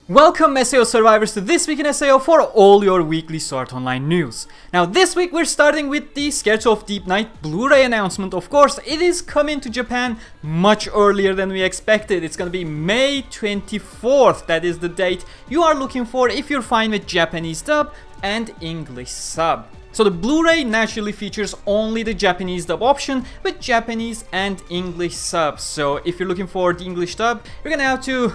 Welcome SAO survivors to This Week in SAO for all your weekly Sword Online news. Now this week we're starting with the Scherzo of Deep Night Blu-ray announcement. Of course, it is coming to Japan much earlier than we expected. It's gonna be May 24th. That is the date you are looking for if you're fine with Japanese dub and English sub. So the Blu-ray naturally features only the Japanese dub option with Japanese and English subs. So if you're looking for the English dub, you're gonna have to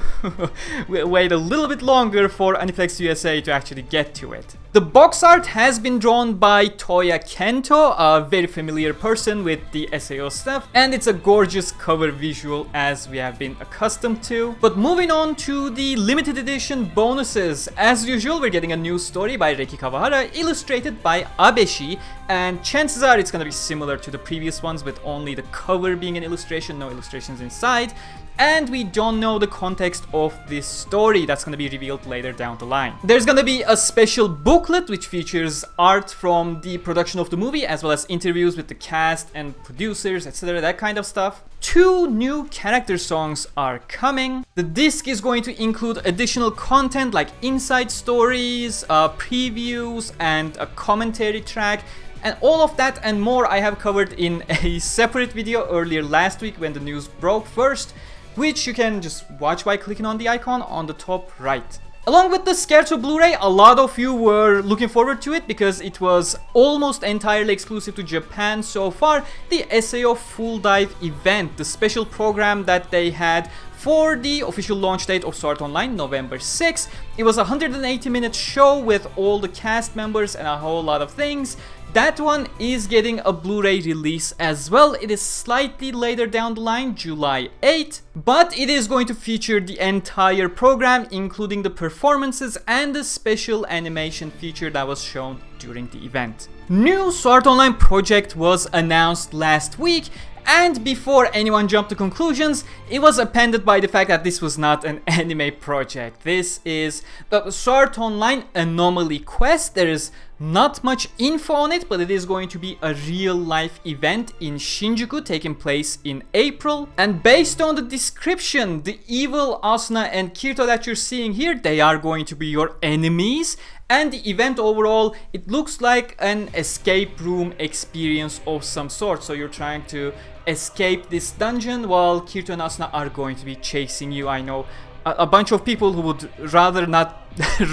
wait a little bit longer for Aniplex USA to actually get to it. The box art has been drawn by Toya Kento, a very familiar person with the SAO stuff, and it's a gorgeous cover visual as we have been accustomed to. But moving on to the limited edition bonuses, as usual we're getting a new story by Reiki Kawahara, illustrated by abec, and chances are it's gonna be similar to the previous ones with only the cover being an illustration, no illustrations inside. And we don't know the context of this story. That's going to be revealed later down the line. There's going to be a special booklet which features art from the production of the movie, as well as interviews with the cast and producers, etc., that kind of stuff. 2 new character songs are coming. The disc is going to include additional content like inside stories, previews, and a commentary track. And all of that and more I have covered in a separate video earlier last week when the news broke first, which you can just watch by clicking on the icon on the top right. Along with the Scherzo Blu-ray, a lot of you were looking forward to it because it was almost entirely exclusive to Japan so far. The SAO FullDive Event, the special program that they had for the official launch date of Sword Online, November 6th. It was a 180-minute show with all the cast members and a whole lot of things. That one is getting a Blu-ray release as well. It is slightly later down the line, July 8th, but it is going to feature the entire program, including the performances and the special animation feature that was shown during the event. New Sword Online project was announced last week, and before anyone jumped to conclusions, it was appended by the fact that this was not an anime project. This is the Sword Online Anomaly Quest. There is not much info on it, but it is going to be a real-life event in Shinjuku taking place in April. And based on the description, the evil Asuna and Kirito that you're seeing here, they are going to be your enemies. And the event overall, it looks like an escape room experience of some sort. So you're trying to escape this dungeon while Kirito and Asuna are going to be chasing you. I know a bunch of people who would rather not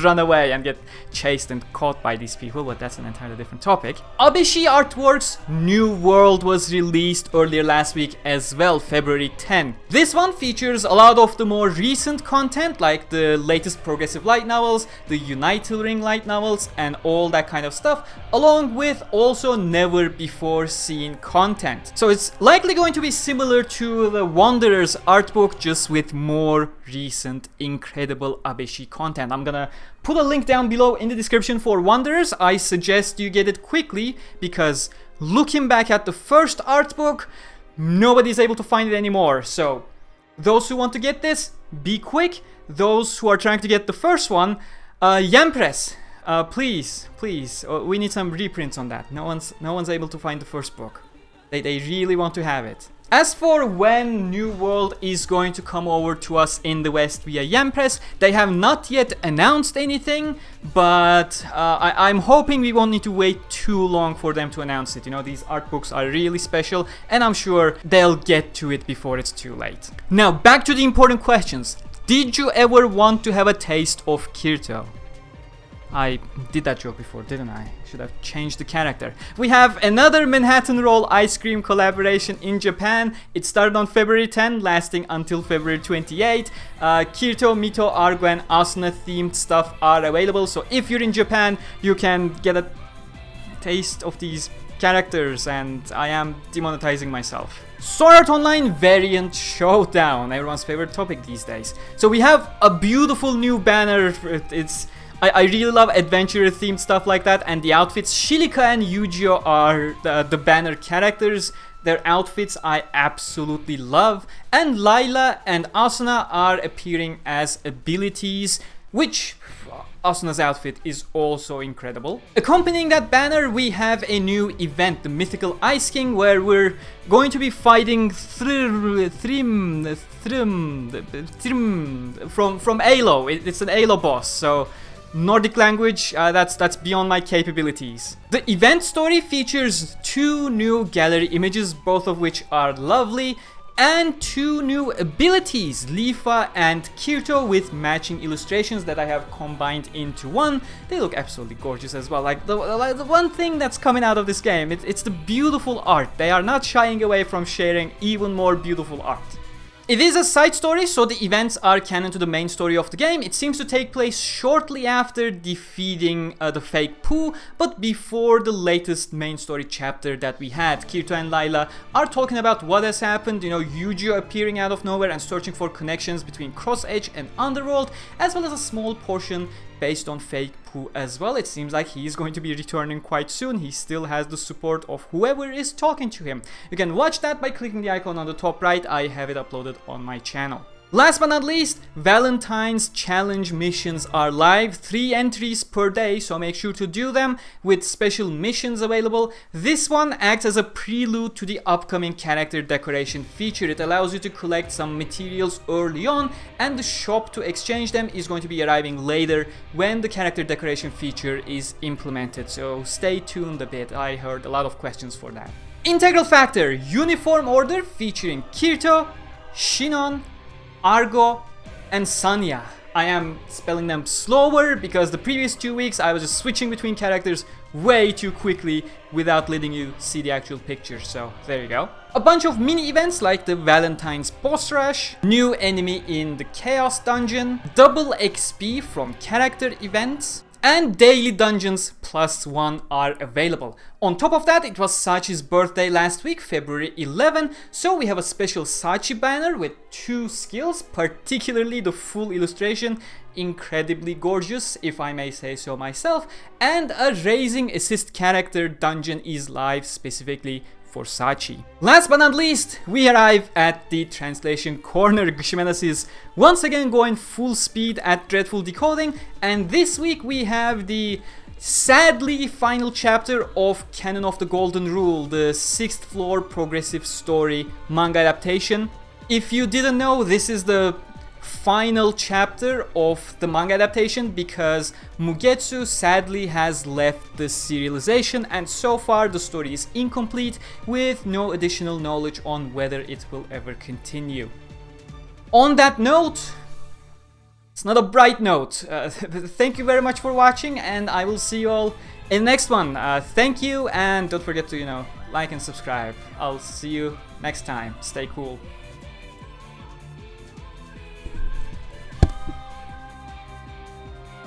run away and get chased and caught by these people, but that's an entirely different topic. Abec Artworks' New World was released earlier last week as well, February 10. This one features a lot of the more recent content, like the latest progressive light novels, the United Ring light novels, and all that kind of stuff, along with also never before seen content. So it's likely going to be similar to the Wanderer's Artbook, just with more recent incredible abec content. I'm gonna put a link down below in the description for Wanderers. I suggest you get it quickly because looking back at the first art book, nobody's able to find it anymore. So those who want to get this, be quick. Those who are trying to get the first one, Yampress, please, we need some reprints on that. No one's able to find the first book. They really want to have it. As for when New World is going to come over to us in the West via Yampress, they have not yet announced anything, but I'm hoping we won't need to wait too long for them to announce it. You know, these art books are really special, and I'm sure they'll get to it before it's too late. Now, back to the important questions. Did you ever want to have a taste of Kirito? I did that joke before, didn't I? Should have changed the character. We have another Manhattan Roll ice cream collaboration in Japan. It started on February 10, lasting until February 28. Kirito, Mito, Argo, and Asuna themed stuff are available. So if you're in Japan, you can get a taste of these characters, and I am demonetizing myself. Sword Art Online Variant Showdown, everyone's favorite topic these days. So we have a beautiful new banner. I really love adventure themed stuff like that, and the outfits, Silica and Eugeo are the banner characters. Their outfits I absolutely love, and Layla and Asuna are appearing as abilities, which Asuna's outfit is also incredible. Accompanying that banner, we have a new event, the Mythical Ice King, where we're going to be fighting from ALO. It's an ALO boss, so Nordic language, that's beyond my capabilities. The event story features 2 new gallery images, both of which are lovely, and 2 new abilities, Lifa and Kirito, with matching illustrations that I have combined into one. They look absolutely gorgeous as well. Like the one thing that's coming out of this game, it's the beautiful art. They are not shying away from sharing even more beautiful art. It is a side story, so the events are canon to the main story of the game. It seems to take place shortly after defeating the fake Pooh, but before the latest main story chapter that we had. Kirito and Layla are talking about what has happened, you know, Eugeo appearing out of nowhere and searching for connections between Cross Edge and Underworld, as well as a small portion based on fake Pooh as well. It seems like he's going to be returning quite soon. He still has the support of whoever is talking to him. You can watch that by clicking the icon on the top right. I have it uploaded on my channel. Last but not least, Valentine's challenge missions are live, 3 entries per day, so make sure to do them with special missions available. This one acts as a prelude to the upcoming character decoration feature. It allows you to collect some materials early on, and the shop to exchange them is going to be arriving later when the character decoration feature is implemented, so stay tuned a bit. I heard a lot of questions for that. Integral Factor Uniform Order featuring Kirito, Shinon, Argo, and Sanya. I am spelling them slower because the previous 2 weeks I was just switching between characters way too quickly without letting you see the actual picture, so there you go. A bunch of mini events like the Valentine's boss rush, new enemy in the Chaos Dungeon, double XP from character events, and daily dungeons +1 are available. On top of that, it was Sachi's birthday last week, February 11, so we have a special Sachi banner with 2 skills, particularly the full illustration, incredibly gorgeous if I may say so myself, and a raising assist character dungeon is live specifically for Sachi. Last but not least, we arrive at the translation corner. Gushimenas is once again going full speed at Dreadful Decoding, and this week we have the sadly final chapter of Canon of the Golden Rule, the 6th floor progressive story manga adaptation. If you didn't know, this is the final chapter of the manga adaptation because Mugetsu sadly has left the serialization, and so far the story is incomplete with no additional knowledge on whether it will ever continue. On that note, it's not a bright note. Thank you very much for watching, and I will see you all in the next one. Thank you, and don't forget to, like and subscribe. I'll see you next time. Stay cool.